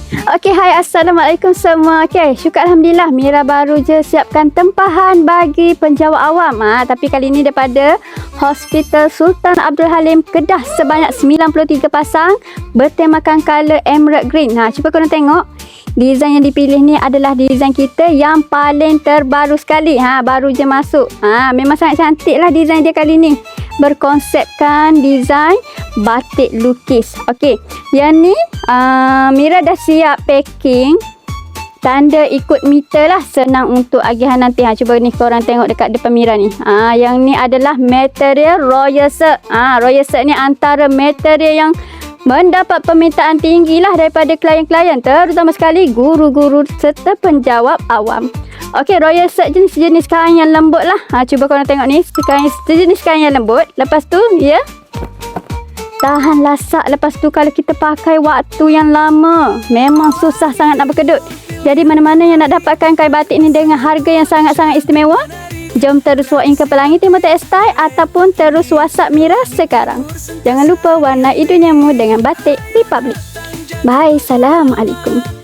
Okey, hai, Assalamualaikum semua. Okey, syukur Alhamdulillah Mira baru je siapkan tempahan bagi penjawat awam. Tapi kali ini daripada Hospital Sultan Abdul Halim Kedah sebanyak 93 pasang bertemakan color emerald green. Cuba korang tengok. Design yang dipilih ni adalah design kita yang paling terbaru sekali. Baru je masuk. Memang sangat cantik lah design dia kali ni. Berkonsepkan design batik lukis. Okey, yang ni Mira dah siap packing. Tanda ikut meter lah, senang untuk agihan nanti. Cuba ni korang tengok dekat depan Mira ni. Yang ni adalah material Royal Silk. Royal Silk ni antara material yang mendapat permintaan tinggi lah daripada klien-klien, terutama sekali guru-guru serta penjawab awam. Okey, Royal Silk jenis kain yang lembut lah. Cuba korang tengok ni, jenis kain yang lembut. Lepas tu, ya, tahan lasak. Lepas tu kalau kita pakai waktu yang lama, memang susah sangat nak berkedut. Jadi mana-mana yang nak dapatkan kain batik ni dengan harga yang sangat-sangat istimewa, jom terus walk in ke Pelangi Timur Textile ataupun terus WhatsApp Mira sekarang. Jangan lupa warnai duniamu dengan Batik Republic. Bye, Assalamualaikum.